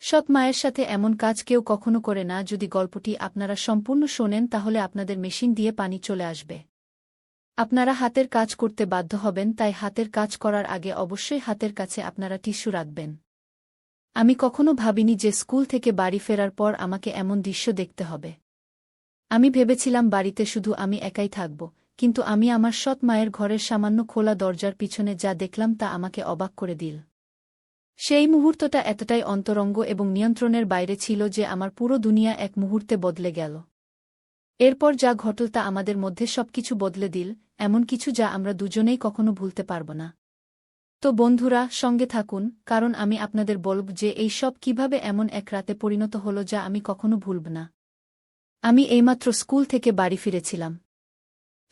সৎ মায়ের সাথে এমন কাজ কেউ কখনো করে না। যদি গল্পটি আপনারা সম্পূর্ণ শোনেন তাহলে আপনাদের মেশিন দিয়ে পানি চলে আসবে। আপনারা হাতের কাজ করতে বাধ্য হবেন, তাই হাতের কাজ করার আগে অবশ্যই হাতের কাছে আপনারা টিস্যু রাখবেন। আমি কখনো ভাবিনি যে স্কুল থেকে বাড়ি ফেরার পর আমাকে এমন দৃশ্য দেখতে হবে। আমি ভেবেছিলাম বাড়িতে শুধু আমি একাই থাকব, কিন্তু আমি আমার সৎ মায়ের ঘরের সামান্য খোলা দরজার পিছনে যা দেখলাম তা আমাকে অবাক করে দিল। সেই মুহূর্তটা এতটাই অন্তরঙ্গ এবং নিয়ন্ত্রণের বাইরে ছিল যে আমার পুরো দুনিয়া এক মুহূর্তে বদলে গেল। এরপর যা ঘটল তা আমাদের মধ্যে সবকিছু বদলে দিল, এমন কিছু যা আমরা দুজনেই কখনো ভুলতে পারব না। তো বন্ধুরা, সঙ্গে থাকুন, কারণ আমি আপনাদের বলব যে এই সব কীভাবে এমন এক রাতে পরিণত হলো যা আমি কখনো ভুলব না। আমি এইমাত্র স্কুল থেকে বাড়ি ফিরেছিলাম।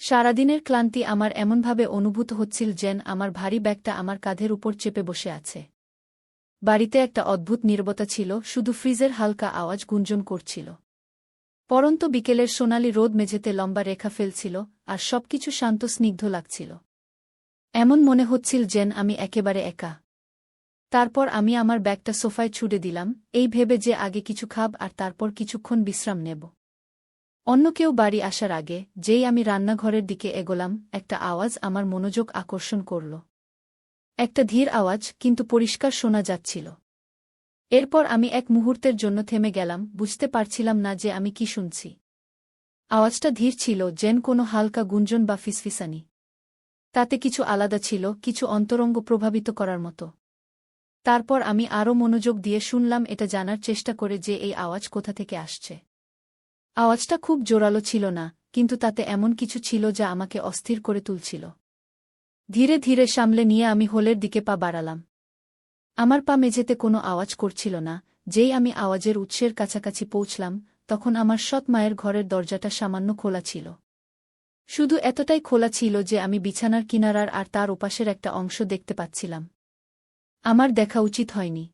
সারাদিনের ক্লান্তি আমার এমনভাবে অনুভূত হচ্ছিল যেন আমার ভারী ব্যাগটা আমার কাঁধের উপর চেপে বসে আছে। বাড়িতে একটা অদ্ভুত নীরবতা ছিল, শুধু ফ্রিজের হালকা আওয়াজ গুঞ্জন করছিল। পরন্ত বিকেলের সোনালি রোদ মেঝেতে লম্বা রেখা ফেলছিল, আর সবকিছু শান্ত স্নিগ্ধ লাগছিল। এমন মনে হচ্ছিল যেন আমি একেবারে একা। তারপর আমি আমার ব্যাগটা সোফায় ছুড়ে দিলাম, এই ভেবে যে আগে কিছু খাব আর তারপর কিছুক্ষণ বিশ্রাম নেব। অন্য কেউ বাড়ি আসার আগে যেই আমি রান্নাঘরের দিকে এগোলাম, একটা আওয়াজ আমার মনোযোগ আকর্ষণ করল। একটা ধীর আওয়াজ, কিন্তু পরিষ্কার শোনা যাচ্ছিল। এরপর আমি এক মুহূর্তের জন্য থেমে গেলাম, বুঝতে পারছিলাম না যে আমি কি শুনছি। আওয়াজটা ধীর ছিল, যেন কোনো হালকা গুঞ্জন বা ফিসফিসানি। তাতে কিছু আলাদা ছিল, কিছু অন্তরঙ্গ প্রভাবিত করার মতো। তারপর আমি আরও মনোযোগ দিয়ে শুনলাম, এটা জানার চেষ্টা করে যে এই আওয়াজ কোথা থেকে আসছে। আওয়াজটা খুব জোরালো ছিল না, কিন্তু তাতে এমন কিছু ছিল যা আমাকে অস্থির করে তুলছিল। ধীরে ধীরে সামলে নিয়ে আমি হোলের দিকে পা বাড়ালাম। আমার পা মেঝেতে কোনো আওয়াজ করছিল না। যেই আমি আওয়াজের উৎসের কাছাকাছি পৌঁছলাম, তখন আমার সৎ মায়ের ঘরের দরজাটা সামান্য খোলা ছিল। শুধু এতটাই খোলা ছিল যে আমি বিছানার কিনারার আর তার ওপাশের একটা অংশ দেখতে পাচ্ছিলাম। আমার দেখা উচিত হয়নি।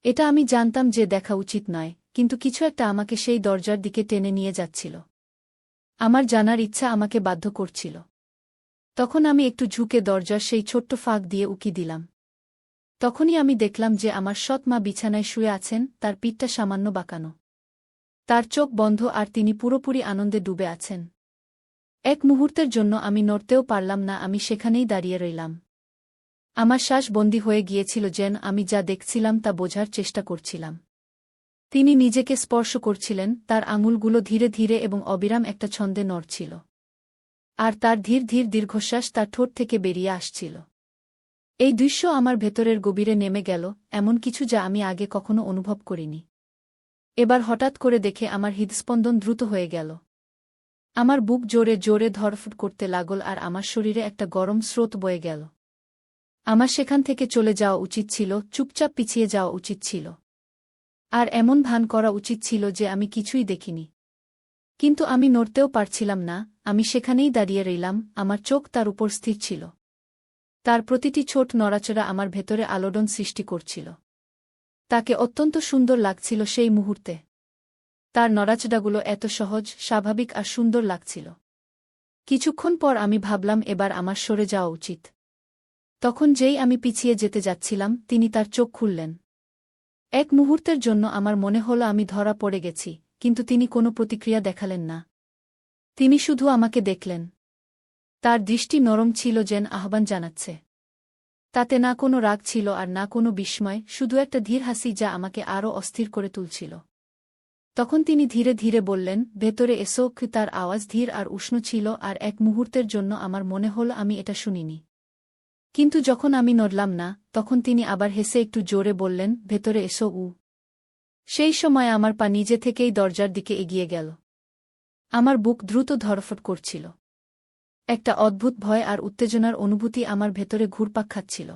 এটা আমি জানতাম যে দেখা উচিত নয়, কিন্তু কিছু একটা আমাকে সেই দরজার দিকে টেনে নিয়ে যাচ্ছিল। আমার জানার ইচ্ছা আমাকে বাধ্য করছিল। তখন আমি একটু ঝুঁকে দরজার সেই ছোট্ট ফাঁক দিয়ে উকি দিলাম। তখনই আমি দেখলাম যে আমার সৎ মা বিছানায় শুয়ে আছেন, তার পিঠটা সামান্য বাঁকানো। তার চোখ বন্ধ আর তিনি পুরোপুরি আনন্দে ডুবে আছেন। এক মুহূর্তের জন্য আমি নড়তেও পারলাম না, আমি সেখানেই দাঁড়িয়ে রইলাম। আমার শ্বাস বন্দী হয়ে গিয়েছিল যেন আমি যা দেখছিলাম তা বোঝার চেষ্টা করছিলাম। তিনি নিজেকে স্পর্শ করছিলেন, তার আঙুলগুলো ধীরে ধীরে এবং অবিরাম একটা ছন্দে নড়ছিল। আর তার ধীর ধীর দীর্ঘশ্বাস তার ঠোঁট থেকে বেরিয়ে আসছিল। এই দৃশ্য আমার ভেতরের গভীরে নেমে গেল, এমন কিছু যা আমি আগে কখনো অনুভব করিনি। এবার হঠাৎ করে দেখে আমার হৃদস্পন্দন দ্রুত হয়ে গেল। আমার বুক জোরে জোরে ধড়ফড় করতে লাগল আর আমার শরীরে একটা গরম স্রোত বয়ে গেল। আমার সেখান থেকে চলে যাওয়া উচিত ছিল, চুপচাপ পিছিয়ে যাওয়া উচিত ছিল। আর এমন ভান করা উচিত ছিল যে আমি কিছুই দেখিনি। কিন্তু আমি নড়তেও পারছিলাম না, আমি সেখানেই দাঁড়িয়ে রইলাম, আমার চোখ তার উপর স্থির ছিল। তার প্রতিটি ছোট নড়াচড়া আমার ভেতরে আলোড়ন সৃষ্টি করছিল। তাকে অত্যন্ত সুন্দর লাগছিল সেই মুহূর্তে। তার নড়াচড়াগুলো এত সহজ, স্বাভাবিক আর সুন্দর লাগছিল। কিছুক্ষণ পর আমি ভাবলাম এবার আমার সরে যাওয়া উচিত। তখন যেই আমি পিছিয়ে যেতে যাচ্ছিলাম, তিনি তার চোখ খুললেন। এক মুহূর্তের জন্য আমার মনে হলো আমি ধরা পড়ে গেছি, কিন্তু তিনি কোনো প্রতিক্রিয়া দেখালেন না। তিনি শুধু আমাকে দেখলেন। তার দৃষ্টি নরম ছিল, যেন আহ্বান জানাচ্ছে। তাতে না কোনো রাগ ছিল আর না কোনো বিস্ময়, শুধু একটা ধীর হাসি যা আমাকে আরও অস্থির করে তুলছিল। তখন তিনি ধীরে ধীরে বললেন, ভেতরে এসো। তার আওয়াজ ধীর আর উষ্ণ ছিল, আর এক মুহূর্তের জন্য আমার মনে হল আমি এটা শুনিনি। কিন্তু যখন আমি নড়লাম না, তখন তিনি আবার হেসে একটু জোরে বললেন, ভেতরে এসো। সেই সময় আমার পা নিজে থেকেই দরজার দিকে এগিয়ে গেল। আমার বুক দ্রুত ধড়ফড় করছিল। একটা অদ্ভুত ভয় আর উত্তেজনার অনুভূতি আমার ভেতরে ঘুরপাক খাচ্ছিল।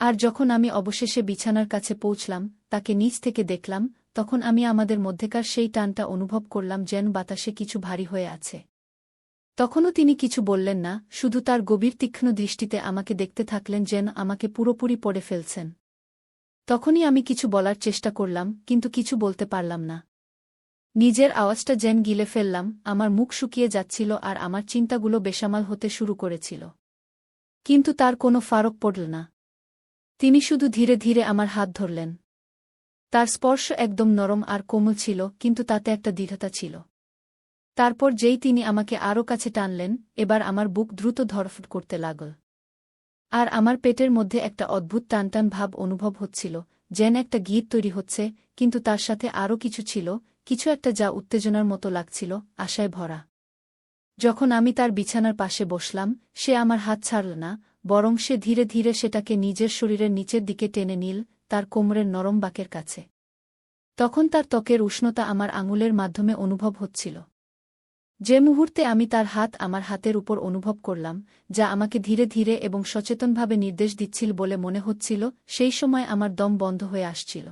আর যখন আমি অবশেষে বিছানার কাছে পৌঁছলাম, তাকে নিচ থেকে দেখলাম, তখন আমি আমাদের মধ্যেকার সেই টানটা অনুভব করলাম, যেন বাতাসে কিছু ভারী হয়ে আছে। তখনও তিনি কিছু বললেন না, শুধু তার গভীর তীক্ষ্ণ দৃষ্টিতে আমাকে দেখতে থাকলেন, যেন আমাকে পুরোপুরি পড়ে ফেলছেন। তখনই আমি কিছু বলার চেষ্টা করলাম, কিন্তু কিছু বলতে পারলাম না। নিজের আওয়াজটা যেন গিলে ফেললাম, আমার মুখ শুকিয়ে যাচ্ছিল আর আমার চিন্তাগুলো বেসামাল হতে শুরু করেছিল। কিন্তু তার কোনো ফারক পড়ল না। তিনি শুধু ধীরে ধীরে আমার হাত ধরলেন। তার স্পর্শ একদম নরম আর কোমল ছিল, কিন্তু তাতে একটা দৃঢ়তা ছিল। তারপর যেই তিনি আমাকে আরও কাছে টানলেন, এবার আমার বুক দ্রুত ধড়ফড় করতে লাগল। আর আমার পেটের মধ্যে একটা অদ্ভুত টানটান ভাব অনুভব হচ্ছিল, যেন একটা গীত তৈরি হচ্ছে, কিন্তু তার সাথে আরও কিছু ছিল, কিছু একটা যা উত্তেজনার মতো লাগছিল, আশায় ভরা। যখন আমি তার বিছানার পাশে বসলাম, সে আমার হাত ছাড়ল না, বরং সে ধীরে ধীরে সেটাকে নিজের শরীরের নিচের দিকে টেনে নিল, তার কোমরের নরম বাঁকের কাছে। তখন তার ত্বকের উষ্ণতা আমার আঙুলের মাধ্যমে অনুভব হচ্ছিল। যে মুহূর্তে আমি তার হাত আমার হাতের উপর অনুভব করলাম, যা আমাকে ধীরে ধীরে এবং সচেতনভাবে নির্দেশ দিচ্ছিল বলে মনে হচ্ছিল, সেই সময় আমার দম বন্ধ হয়ে আসছিল।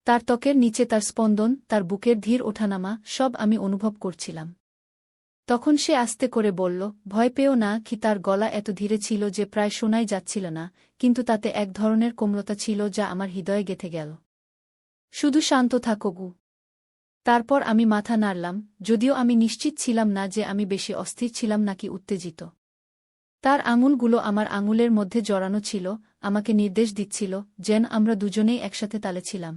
তার ত্বকের নিচে তার স্পন্দন, তার বুকের ধীর ওঠানামা, সব আমি অনুভব করছিলাম। তখন সে আস্তে করে বলল, ভয় পেও না। কি তার গলা এত ধীরে ছিল যে প্রায় শোনাই যাচ্ছিল না, কিন্তু তাতে এক ধরনের কোমলতা ছিল যা আমার হৃদয়ে গেঁথে গেল। শুধু শান্ত থাকো গু। তারপর আমি মাথা নাড়লাম, যদিও আমি নিশ্চিত ছিলাম না যে আমি বেশি অস্থির ছিলাম নাকি উত্তেজিত। তার আঙুলগুলো আমার আঙুলের মধ্যে জড়ানো ছিল, আমাকে নির্দেশ দিচ্ছিল, যেন আমরা দুজনেই একসাথে তালে ছিলাম।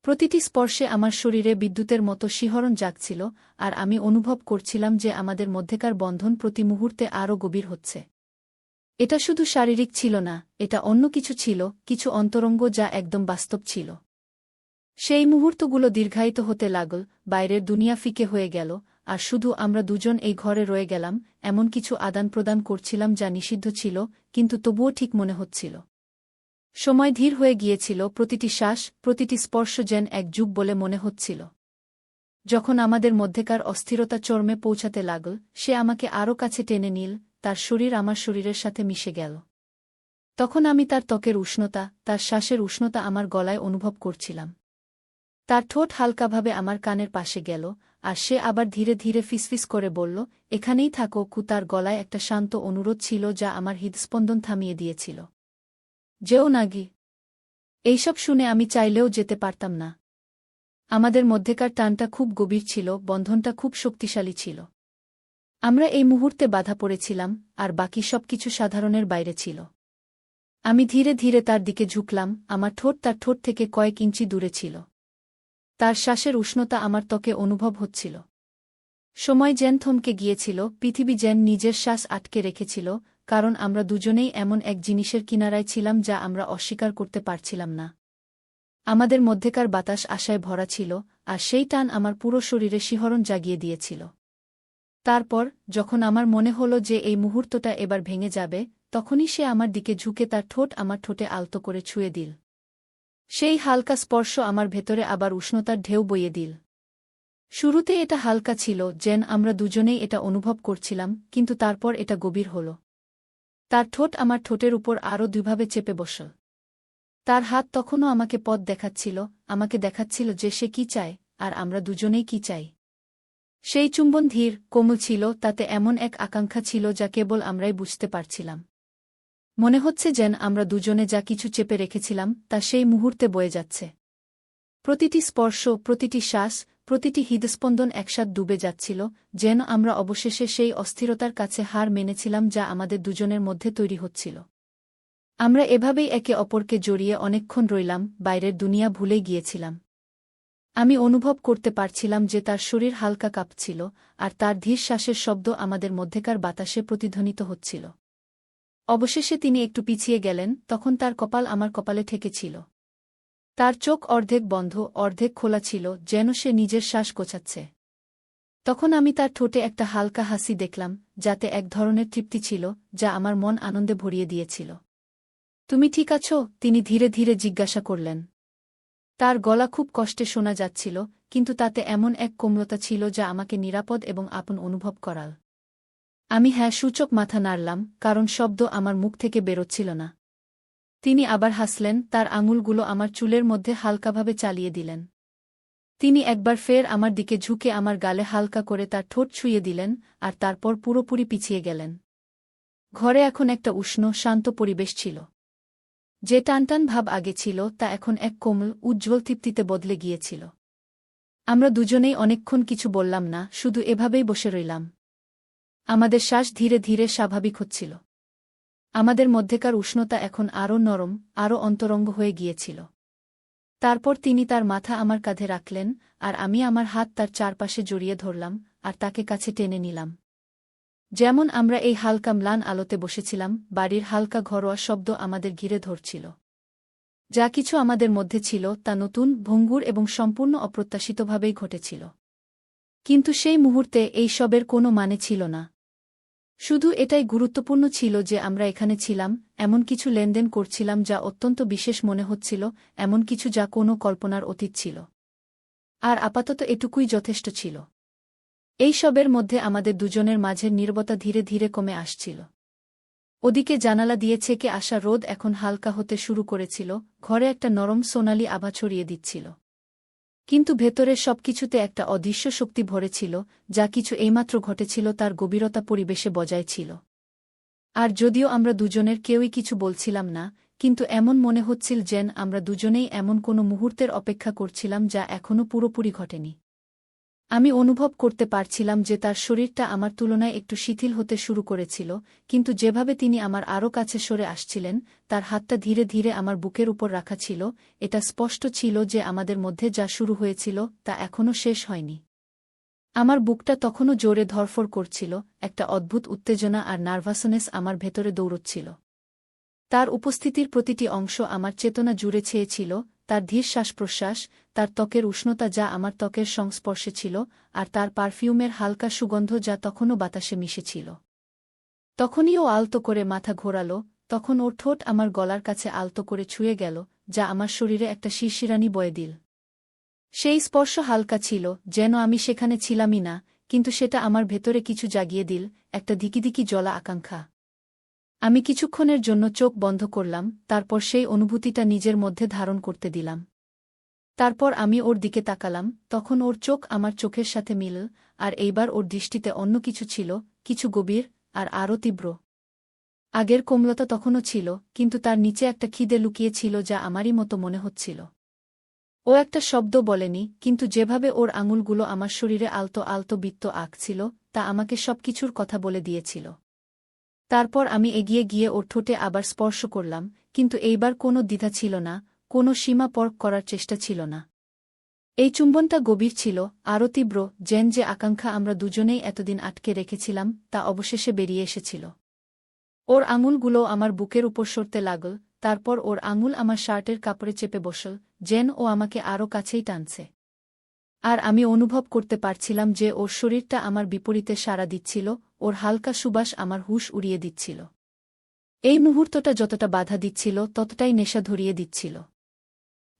প্রতিটি স্পর্শে আমার শরীরে বিদ্যুতের মতো শিহরণ জাগছিল, আর আমি অনুভব করছিলাম যে আমাদের মধ্যেকার বন্ধন প্রতি মুহূর্তে আরও গভীর হচ্ছে। এটা শুধু শারীরিক ছিল না, এটা অন্য কিছু ছিল, কিছু অন্তরঙ্গ যা একদম বাস্তব ছিল। সেই মুহূর্তগুলো দীর্ঘায়িত হতে লাগল, বাইরের দুনিয়া ফিকে হয়ে গেল, আর শুধু আমরা দুজন এই ঘরে রয়ে গেলাম, এমন কিছু আদান প্রদান করছিলাম যা নিষিদ্ধ ছিল, কিন্তু তবুও ঠিক মনে হচ্ছিল। সময় ধীর হয়ে গিয়েছিল, প্রতিটি শ্বাস, প্রতিটি স্পর্শ যেন এক যুগ বলে মনে হচ্ছিল। যখন আমাদের মধ্যেকার অস্থিরতা চরমে পৌঁছাতে লাগল, সে আমাকে আরও কাছে টেনে নিল, তার শরীর আমার শরীরের সাথে মিশে গেল। তখন আমি তার ত্বকের উষ্ণতা, তার শ্বাসের উষ্ণতা আমার গলায় অনুভব করছিলাম। তার ঠোঁট হালকাভাবে আমার কানের পাশে গেল, আর সে আবার ধীরে ধীরে ফিসফিস করে বলল, এখানেই থাকো কু। তার গলায় একটা শান্ত অনুরোধ ছিল যা আমার হৃদস্পন্দন থামিয়ে দিয়েছিল। যেও নাগি। এইসব শুনে আমি চাইলেও যেতে পারতাম না। আমাদের মধ্যেকার টানটা খুব গভীর ছিল, বন্ধনটা খুব শক্তিশালী ছিল। আমরা এই মুহূর্তে বাধা পড়েছিলাম, আর বাকি সব কিছু সাধারণের বাইরে ছিল। আমি ধীরে ধীরে তার দিকে ঝুঁকলাম, আমার ঠোঁট তার ঠোঁট থেকে কয়েক ইঞ্চি দূরে ছিল। তার শ্বাসের উষ্ণতা আমার ত্বকে অনুভব হচ্ছিল। সময় যেন থমকে গিয়েছিল, পৃথিবী যেন নিজের শ্বাস আটকে রেখেছিল, কারণ আমরা দুজনেই এমন এক জিনিসের কিনারায় ছিলাম যা আমরা অস্বীকার করতে পারছিলাম না। আমাদের মধ্যেকার বাতাস আশায় ভরা ছিল, আর সেই টান আমার পুরো শরীরে শিহরণ জাগিয়ে দিয়েছিল। তারপর, যখন আমার মনে হলো যে এই মুহূর্তটা এবার ভেঙে যাবে, তখনই সে আমার দিকে ঝুঁকে তার ঠোঁট আমার ঠোঁটে আলতো করে ছুঁয়ে দিল। সেই হালকা স্পর্শ আমার ভেতরে আবার উষ্ণতার ঢেউ বইয়ে দিল। শুরুতে এটা হালকা ছিল, যেন আমরা দুজনেই এটা অনুভব করছিলাম, কিন্তু তারপর এটা গভীর হল। তার ঠোঁট আমার ঠোঁটের উপর আরও দুইভাবে চেপে বসল। তার হাত তখনও আমাকে পথ দেখাচ্ছিল, আমাকে দেখাচ্ছিল যে সে কি চায়, আর আমরা দুজনেই কি চাই। সেই চুম্বন ধীর, কোমল ছিল, তাতে এমন এক আকাঙ্ক্ষা ছিল যা কেবল আমরাই বুঝতে পারছিলাম। মনে হচ্ছে যেন আমরা দুজনে যা কিছু চেপে রেখেছিলাম তা সেই মুহূর্তে বয়ে যাচ্ছে। প্রতিটি স্পর্শ, প্রতিটি শ্বাস, প্রতিটি হৃদস্পন্দন একসাথ ডুবে যাচ্ছিল, যেন আমরা অবশেষে সেই অস্থিরতার কাছে হার মেনেছিলাম যা আমাদের দুজনের মধ্যে তৈরি হচ্ছিল। আমরা এভাবেই একে অপরকে জড়িয়ে অনেকক্ষণ রইলাম, বাইরের দুনিয়া ভুলে গিয়েছিলাম। আমি অনুভব করতে পারছিলাম যে তার শরীর হালকা কাঁপছিল, আর তার ধীর শ্বাসের শব্দ আমাদের মধ্যেকার বাতাসে প্রতিধ্বনিত হচ্ছিল। অবশেষে তিনি একটু পিছিয়ে গেলেন, তখন তার কপাল আমার কপালে ঠেকেছিল। তার চোখ অর্ধেক বন্ধ, অর্ধেক খোলা ছিল, যেন সে নিজের শ্বাস গোছাচ্ছে। তখন আমি তার ঠোঁটে একটা হালকা হাসি দেখলাম, যাতে এক ধরনের তৃপ্তি ছিল, যা আমার মন আনন্দে ভরিয়ে দিয়েছিল। তুমি ঠিক আছো? তিনি ধীরে ধীরে জিজ্ঞাসা করলেন। তার গলা খুব কষ্টে শোনা যাচ্ছিল, কিন্তু তাতে এমন এক কোমলতা ছিল যা আমাকে নিরাপদ এবং আপন অনুভব করাল। আমি হ্যাঁ সূচক মাথা নাড়লাম, কারণ শব্দ আমার মুখ থেকে বেরোচ্ছিল না। তিনি আবার হাসলেন, তার আঙুলগুলো আমার চুলের মধ্যে হালকাভাবে চালিয়ে দিলেন। তিনি একবার ফের আমার দিকে ঝুঁকে আমার গালে হালকা করে তার ঠোঁট ছুঁয়ে দিলেন, আর তারপর পুরোপুরি পিছিয়ে গেলেন। ঘরে এখন একটা উষ্ণ, শান্ত পরিবেশ ছিল। যে টানটান ভাব আগে ছিল তা এখন এক কোমল, উজ্জ্বল তৃপ্তিতে বদলে গিয়েছিল। আমরা দুজনেই অনেকক্ষণ কিছু বললাম না, শুধু এভাবেই বসে রইলাম। আমাদের শ্বাস ধীরে ধীরে স্বাভাবিক হচ্ছিল। আমাদের মধ্যেকার উষ্ণতা এখন আরও নরম, আরও অন্তরঙ্গ হয়ে গিয়েছিল। তারপর তিনি তার মাথা আমার কাঁধে রাখলেন, আর আমি আমার হাত তার চারপাশে জড়িয়ে ধরলাম আর তাকে কাছে টেনে নিলাম। যেমন আমরা এই হালকা ম্লান আলোতে বসেছিলাম, বাড়ির হালকা ঘরোয়া শব্দ আমাদের ঘিরে ধরছিল। যা কিছু আমাদের মধ্যে ছিল তা নতুন, ভঙ্গুর এবং সম্পূর্ণ অপ্রত্যাশিতভাবেই ঘটেছিল। কিন্তু সেই মুহূর্তে এই সবের কোনো মানে ছিল না। শুধু এটাই গুরুত্বপূর্ণ ছিল যে আমরা এখানে ছিলাম, এমন কিছু লেনদেন করছিলাম যা অত্যন্ত বিশেষ মনে হচ্ছিল, এমন কিছু যা কোনো কল্পনার অতীত ছিল। আর আপাতত এটুকুই যথেষ্ট ছিল। এই সবের মধ্যে আমাদের দুজনের মাঝের নীরবতা ধীরে ধীরে কমে আসছিল। ওদিকে জানালা দিয়ে ছেকে আসা রোদ এখন হালকা হতে শুরু করেছিল, ঘরে একটা নরম সোনালি আভা ছড়িয়ে দিচ্ছিল। কিন্তু ভেতরের সবকিছুতে একটা অদৃশ্য শক্তি ভরেছিল, যা কিছু এইমাত্র ঘটেছিল তার গভীরতা পরিবেশে বজায় ছিল। আর যদিও আমরা দুজনের কেউই কিছু বলছিলাম না, কিন্তু এমন মনে হচ্ছিল যেন আমরা দুজনেই এমন কোনো মুহূর্তের অপেক্ষা করছিলাম যা এখনও পুরোপুরি ঘটেনি। আমি অনুভব করতে পারছিলাম যে তার শরীরটা আমার তুলনায় একটু শিথিল হতে শুরু করেছিল, কিন্তু যেভাবে তিনি আমার আরও কাছে সরে আসছিলেন, তার হাতটা ধীরে ধীরে আমার বুকের উপর রাখা ছিল, এটা স্পষ্ট ছিল যে আমাদের মধ্যে যা শুরু হয়েছিল তা এখনও শেষ হয়নি। আমার বুকটা তখনও জোরে ধড়ফড় করছিল, একটা অদ্ভুত উত্তেজনা আর নার্ভাসনেস আমার ভেতরে দৌড়চ্ছিল। তার উপস্থিতির প্রতিটি অংশ আমার চেতনা জুড়ে ছেয়েছিল, তার ধীর শ্বাসপ্রশ্বাস, তার ত্বকের উষ্ণতা যা আমার ত্বকের সংস্পর্শে ছিল, আর তার পারফিউমের হালকা সুগন্ধ যা তখনও বাতাসে মিশেছিল। তখনই ও আলতো করে মাথা ঘোরাল, তখন ওর ঠোঁট আমার গলার কাছে আলতো করে ছুঁয়ে গেল, যা আমার শরীরে একটা শিরশিরানি বয়ে দিল। সেই স্পর্শ হালকা ছিল, যেন আমি সেখানে ছিলামই না, কিন্তু সেটা আমার ভেতরে কিছু জাগিয়ে দিল, একটা ধিকিধিকি জ্বলা আকাঙ্ক্ষা। আমি কিছুক্ষণের জন্য চোখ বন্ধ করলাম, তারপর সেই অনুভূতিটা নিজের মধ্যে ধারণ করতে দিলাম। তারপর আমি ওর দিকে তাকালাম, তখন ওর চোখ আমার চোখের সাথে মিলল, আর এইবার ওর দৃষ্টিতে অন্য কিছু ছিল, কিছু গভীর, আর আরও তীব্র। আগের কোমলতা তখনও ছিল, কিন্তু তার নিচে একটা খিদে লুকিয়ে ছিল যা আমারই মতো মনে হচ্ছিল। ও একটা শব্দ বলেনি, কিন্তু যেভাবে ওর আঙুলগুলো আমার শরীরে আলতো আলতো বৃত্ত আঁকছিল, তা আমাকে সবকিছুর কথা বলে দিয়েছিল। তারপর আমি এগিয়ে গিয়ে ওর ঠোঁটে আবার স্পর্শ করলাম, কিন্তু এইবার কোনো দ্বিধা ছিল না, কোনো সীমা পরখ করার চেষ্টা ছিল না। এই চুম্বনটা গভীর ছিল, আরও তীব্র, যেন যে আকাঙ্ক্ষা আমরা দুজনেই এতদিন আটকে রেখেছিলাম তা অবশেষে বেরিয়ে এসেছিল। ওর আঙুলগুলো আমার বুকের উপর সরতে লাগল, তারপর ওর আঙুল আমার শার্টের কাপড়ে চেপে বসল, যেন ও আমাকে আরও কাছেই টানছে। আর আমি অনুভব করতে পারছিলাম যে ওর শরীরটা আমার বিপরীতে সাড়া দিচ্ছিল, ওর হালকা সুবাস আমার হুঁশ উড়িয়ে দিচ্ছিল। এই মুহূর্তটা যতটা বাধা দিচ্ছিল ততটাই নেশা ধরিয়ে দিচ্ছিল।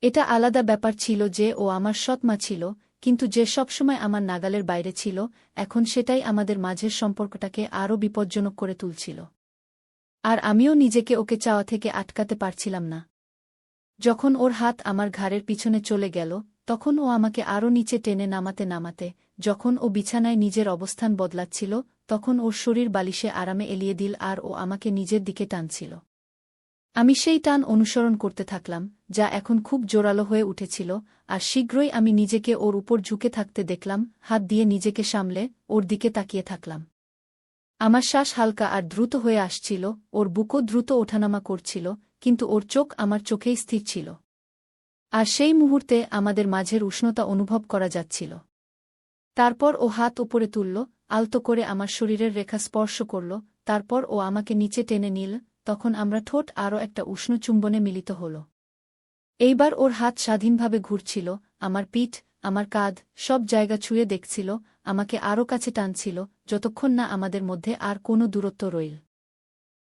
এটা আলাদা ব্যাপার ছিল যে ও আমার সৎ মা ছিল, কিন্তু যে সবসময় আমার নাগালের বাইরে ছিল, এখন সেটাই আমাদের মাঝের সম্পর্কটাকে আরও বিপজ্জনক করে তুলছিল। আর আমিও নিজেকে ওকে চাওয়া থেকে আটকাতে পারছিলাম না। যখন ওর হাত আমার ঘাড়ের পিছনে চলে গেল, তখন ও আমাকে আরও নিচে টেনে নামাতে নামাতে, যখন ও বিছানায় নিজের অবস্থান বদলাচ্ছিল, তখন ওর শরীর বালিশে আরামে এলিয়ে দিল আর ও আমাকে নিজের দিকে টানছিল। আমি সেই টান অনুসরণ করতে থাকলাম, যা এখন খুব জোরালো হয়ে উঠেছিল, আর শীঘ্রই আমি নিজেকে ওর উপর ঝুঁকে থাকতে দেখলাম, হাত দিয়ে নিজেকে সামলে, ওর দিকে তাকিয়ে থাকলাম। আমার শ্বাস হালকা আর দ্রুত হয়ে আসছিল, ওর বুকও দ্রুত ওঠানামা করছিল, কিন্তু ওর চোখ আমার চোখেই স্থির ছিল। আর সেই মুহূর্তে আমাদের মাঝের উষ্ণতা অনুভব করা যাচ্ছিল। তারপর ও হাত উপরে তুলল, আলতো করে আমার শরীরের রেখা স্পর্শ করল, তারপর ও আমাকে নিচে টেনে নিল, তখন আমরা ঠোঁট আরও একটা উষ্ণ চুম্বনে মিলিত হল। এইবার ওর হাত স্বাধীনভাবে ঘুরছিল, আমার পিঠ, আমার কাঁধ, সব জায়গা ছুঁয়ে দেখছিল, আমাকে আরও কাছে টানছিল, যতক্ষণ না আমাদের মধ্যে আর কোনো দূরত্ব রইল।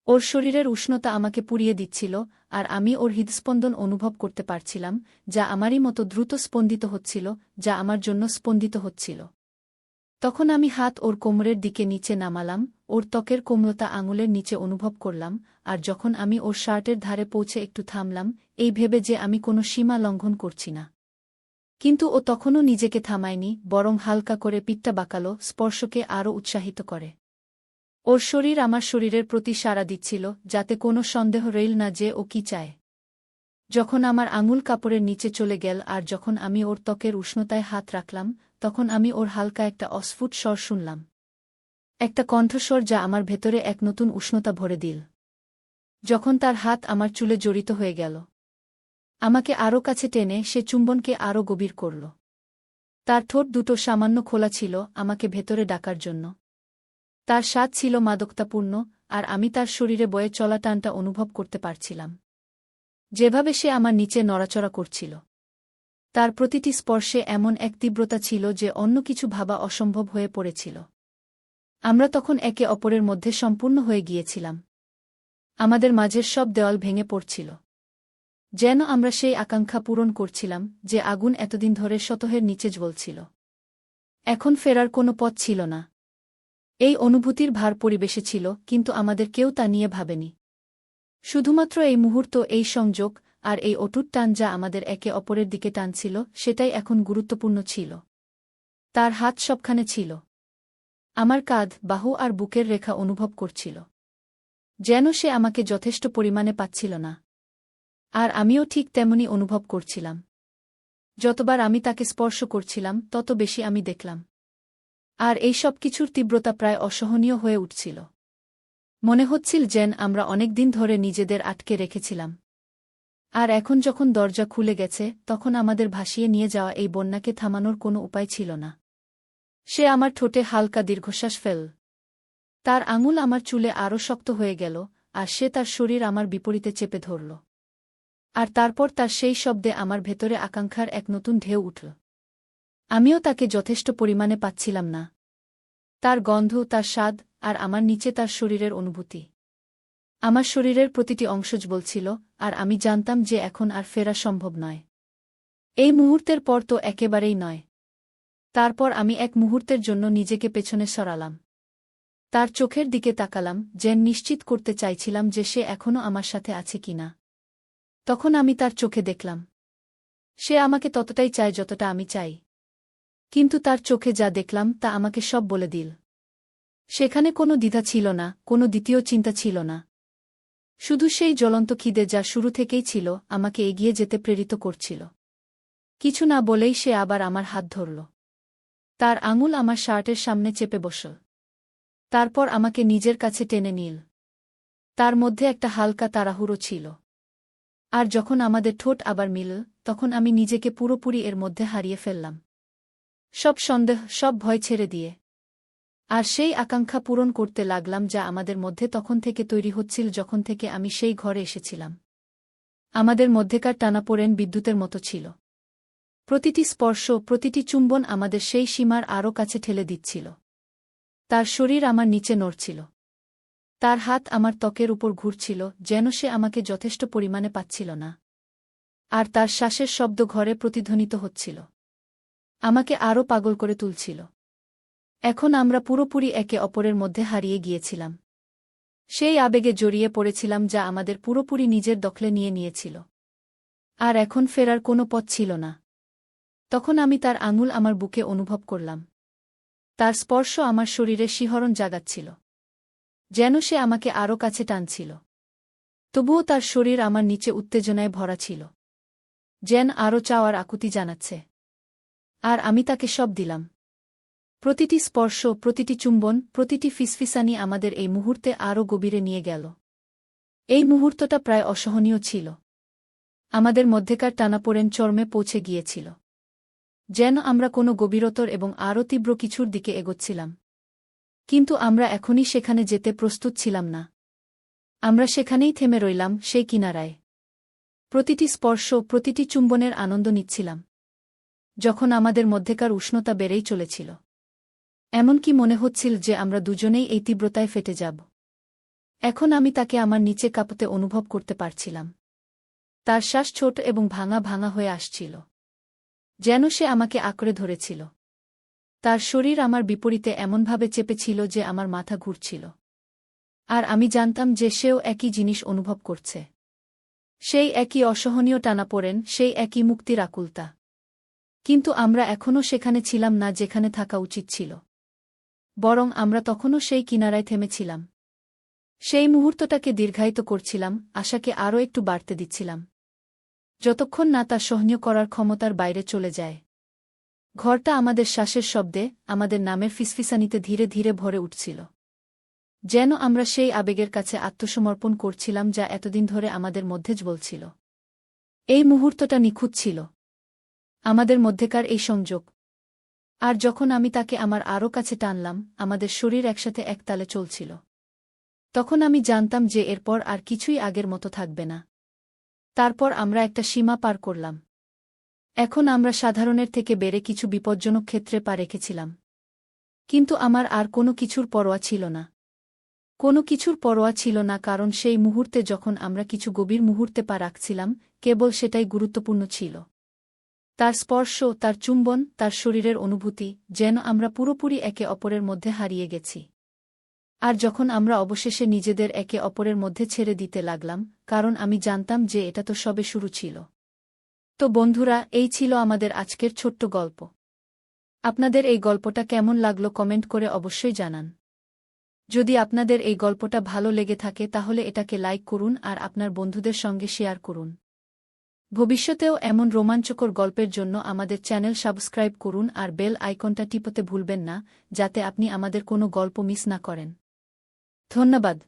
ওর শরীরের উষ্ণতা আমাকে পুড়িয়ে দিচ্ছিল, আর আমি ওর হৃদস্পন্দন অনুভব করতে পারছিলাম, যা আমারই মতো দ্রুত স্পন্দিত হচ্ছিল, যা আমার জন্য স্পন্দিত হচ্ছিল। তখন আমি হাত ওর কোমরের দিকে নিচে নামালাম, ওর ত্বকের কোমলতা আঙুলের নিচে অনুভব করলাম, আর যখন আমি ওর শার্টের ধারে পৌঁছে একটু থামলাম, এই ভেবে যে আমি কোনো সীমা লঙ্ঘন করছি না। কিন্তু ও তখনও নিজেকে থামায়নি, বরং হালকা করে পিঠটা বাঁকালো, স্পর্শকে আরও উৎসাহিত করে। ওর শরীর আমার শরীরের প্রতি সাড়া দিচ্ছিল, যাতে কোনো সন্দেহ রইল না যে ও কি চায়। যখন আমার আঙুল কাপড়ের নিচে চলে গেল আর যখন আমি ওর ত্বকের উষ্ণতায় হাত রাখলাম, তখন আমি ওর হালকা একটা অস্ফুট স্বর শুনলাম। একটা কণ্ঠস্বর যা আমার ভেতরে এক নতুন উষ্ণতা ভরে দিল। যখন তার হাত আমার চুলে জড়িত হয়ে গেল, আমাকে আরও কাছে টেনে সে চুম্বনকে আরও গভীর করল। তার ঠোঁট দুটো সামান্য খোলা ছিল আমাকে ভেতরে ডাকার জন্য। তার স্বাদ ছিল মাদকতাপূর্ণ, আর আমি তার শরীরে বয়ে চলা টানটা অনুভব করতে পারছিলাম। যেভাবে সে আমার নিচে নড়াচড়া করছিল, তার প্রতিটি স্পর্শে এমন এক তীব্রতা ছিল যে অন্য কিছু ভাবা অসম্ভব হয়ে পড়েছিল। আমরা তখন একে অপরের মধ্যে সম্পূর্ণ হয়ে গিয়েছিলাম। আমাদের মাঝের সব দেওয়াল ভেঙে পড়ছিল। যেন আমরা সেই আকাঙ্ক্ষা পূরণ করছিলাম যে আগুন এতদিন ধরে সতহের নিচে জ্বলছিল। এখন ফেরার কোনো পথ ছিল না। এই অনুভূতির ভার পরিবেশে ছিল, কিন্তু আমাদের কেউ তা নিয়ে ভাবেনি। শুধুমাত্র এই মুহূর্ত, এই সংযোগ, আর এই অটুট টান যা আমাদের একে অপরের দিকে টানছিল, সেটাই এখন গুরুত্বপূর্ণ ছিল। তার হাত সবখানে ছিল। আমার কাঁধ, বাহু আর বুকের রেখা অনুভব করছিল। যেন সে আমাকে যথেষ্ট পরিমাণে পাচ্ছিল না। আর আমিও ঠিক তেমনি অনুভব করছিলাম। যতবার আমি তাকে স্পর্শ করছিলাম, তত বেশি আমি দেখলাম। আর এই সব কিছুর তীব্রতা প্রায় অসহনীয় হয়ে উঠছিল। মনে হচ্ছিল যেন আমরা অনেক দিন ধরে নিজেদের আটকে রেখেছিলাম। আর এখন যখন দরজা খুলে গেছে, তখন আমাদের ভাসিয়ে নিয়ে যাওয়া এই বন্যাকে থামানোর কোনো উপায় ছিল না। সে আমার ঠোঁটে হালকা দীর্ঘশ্বাস ফেল। তার আঙুল আমার চুলে আরও শক্ত হয়ে গেল, আর সে তার শরীর আমার বিপরীতে চেপে ধরল। আর তারপর তার সেই শব্দে আমার ভেতরে আকাঙ্ক্ষার এক নতুন ঢেউ উঠল। আমিও তাকে যথেষ্ট পরিমাণে পাচ্ছিলাম না। তার গন্ধ, তার স্বাদ, আর আমার নিচে তার শরীরের অনুভূতি। আমার শরীরের প্রতিটি অংশ বলছিল, আর আমি জানতাম যে এখন আর ফেরা সম্ভব নয়। এই মুহূর্তের পর তো একেবারেই নয়। তারপর আমি এক মুহূর্তের জন্য নিজেকে পেছনে সরালাম। তার চোখের দিকে তাকালাম, যেন নিশ্চিত করতে চাইছিলাম যে সে এখনও আমার সাথে আছে কিনা। তখন আমি তার চোখে দেখলাম, সে আমাকে ততটাই চায় যতটা আমি চাই। কিন্তু তার চোখে যা দেখলাম তা আমাকে সব বলে দিল। সেখানে কোনো দ্বিধা ছিল না, কোনো দ্বিতীয় চিন্তা ছিল না। শুধু সেই জ্বলন্ত খিদে যা শুরু থেকেই ছিল, আমাকে এগিয়ে যেতে প্রেরিত করছিল। কিছু না বলেই সে আবার আমার হাত ধরল। তার আঙুল আমার শার্টের সামনে চেপে বসল। তারপর আমাকে নিজের কাছে টেনে নিল। তার মধ্যে একটা হালকা তাড়াহুড়ো ছিল। আর যখন আমাদের ঠোঁট আবার মিলল, তখন আমি নিজেকে পুরোপুরি এর মধ্যে হারিয়ে ফেললাম। সব সন্দেহ, সব ভয় ছেড়ে দিয়ে। আর সেই আকাঙ্ক্ষা পূরণ করতে লাগলাম যা আমাদের মধ্যে তখন থেকে তৈরি হচ্ছিল, যখন থেকে আমি সেই ঘরে এসেছিলাম। আমাদের মধ্যেকার টানাপোড়েন বিদ্যুতের মতো ছিল। প্রতিটি স্পর্শ, প্রতিটি চুম্বন আমাদের সেই সীমার আরও কাছে ঠেলে দিচ্ছিল। তার শরীর আমার নিচে নড়ছিল। তার হাত আমার ত্বকের উপর ঘুরছিল, যেন সে আমাকে যথেষ্ট পরিমাণে পাচ্ছিল না। আর তার শ্বাসের শব্দ ঘরে প্রতিধ্বনিত হচ্ছিল, আমাকে আরও পাগল করে তুলছিল। এখন আমরা পুরোপুরি একে অপরের মধ্যে হারিয়ে গিয়েছিলাম। সেই আবেগে জড়িয়ে পড়েছিলাম যা আমাদের পুরোপুরি নিজের দখলে নিয়ে নিয়েছিল। আর এখন ফেরার কোনো পথ ছিল না। তখন আমি তার আঙুল আমার বুকে অনুভব করলাম। তার স্পর্শ আমার শরীরে শিহরণ জাগাচ্ছিল, যেন সে আমাকে আরও কাছে টানছিল। তবুও তার শরীর আমার নিচে উত্তেজনায় ভরা ছিল, যেন আরও চাওয়ার আকুতি জানাচ্ছে। আর আমি তাকে সব দিলাম। প্রতিটি স্পর্শ, প্রতিটি চুম্বন, প্রতিটি ফিসফিসানি আমাদের এই মুহূর্তে আরও গভীরে নিয়ে গেল। এই মুহূর্তটা প্রায় অসহনীয় ছিল। আমাদের মধ্যেকার টানাপোড়েন চরমে পৌঁছে গিয়েছিল। যেন আমরা কোনো গভীরতর এবং আরও তীব্র কিছুর দিকে এগোচ্ছিলাম। কিন্তু আমরা এখনই সেখানে যেতে প্রস্তুত ছিলাম না। আমরা সেখানেই থেমে রইলাম, সেই কিনারায়। প্রতিটি স্পর্শ, প্রতিটি চুম্বনের আনন্দ নিচ্ছিলাম। যখন আমাদের মধ্যেকার উষ্ণতা বেড়েই চলেছিল, এমনকি মনে হচ্ছিল যে আমরা দুজনেই এই তীব্রতায় ফেটে যাব। এখন আমি তাকে আমার নিচে কাঁপতে অনুভব করতে পারছিলাম। তার শ্বাস ছোট এবং ভাঙা ভাঙা হয়ে আসছিল, যেন সে আমাকে আঁকড়ে ধরেছিল। তার শরীর আমার বিপরীতে এমনভাবে চেপেছিল যে আমার মাথা ঘুরছিল। আর আমি জানতাম যে সেও একই জিনিস অনুভব করছে। সেই একই অসহনীয় টানাপোড়েন, সেই একই মুক্তির আকুলতা। কিন্তু আমরা এখনও সেখানে ছিলাম না যেখানে থাকা উচিত ছিল। বরং আমরা তখনও সেই কিনারায় থেমেছিলাম। সেই মুহূর্তটাকে দীর্ঘায়িত করছিলাম, আশাকে আরও একটু বাড়তে দিচ্ছিলাম, যতক্ষণ না তা সহ্য করার ক্ষমতার বাইরে চলে যায়। ঘরটা আমাদের শ্বাসের শব্দে, আমাদের নামের ফিসফিসানিতে ধীরে ধীরে ভরে উঠছিল। যেন আমরা সেই আবেগের কাছে আত্মসমর্পণ করছিলাম যা এতদিন ধরে আমাদের মধ্যে জ্বলছিল। এই মুহূর্তটা নিখুঁত ছিল। আমাদের মধ্যেকার এই সংযোগ। আর যখন আমি তাকে আমার আরও কাছে টানলাম, আমাদের শরীর একসাথে একতালে চলছিল। তখন আমি জানতাম যে এরপর আর কিছুই আগের মতো থাকবে না। তারপর আমরা একটা সীমা পার করলাম। এখন আমরা সাধারণের থেকে বেড়ে কিছু বিপজ্জনক ক্ষেত্রে পা রেখেছিলাম। কিন্তু আমার আর কোনো কিছুর পরোয়া ছিল না। কোনো কিছুর পরোয়া ছিল না, কারণ সেই মুহূর্তে যখন আমরা কিছু গভীর মুহূর্তে পা রাখছিলাম, কেবল সেটাই গুরুত্বপূর্ণ ছিল। তার স্পর্শ, তার চুম্বন, তার শরীরের অনুভূতি, যেন আমরা পুরোপুরি একে অপরের মধ্যে হারিয়ে গেছি। আর যখন আমরা অবশেষে নিজেদের একে অপরের মধ্যে ছেড়ে দিতে লাগলাম, কারণ আমি জানতাম যে এটা তো সবে শুরু ছিল। তো বন্ধুরা, এই ছিল আমাদের আজকের ছোট্ট গল্প। আপনাদের এই গল্পটা কেমন লাগলো কমেন্ট করে অবশ্যই জানান। যদি আপনাদের এই গল্পটা ভালো লেগে থাকে তাহলে এটাকে লাইক করুন আর আপনার বন্ধুদের সঙ্গে শেয়ার করুন। ভবিষ্যতেও এমন রোমাঞ্চকর গল্পের জন্য আমাদের চ্যানেল সাবস্ক্রাইব করুন আর বেল আইকনটা টিপতে ভুলবেন না, যাতে আপনি আমাদের কোনো গল্প মিস না করেন। ধন্যবাদ।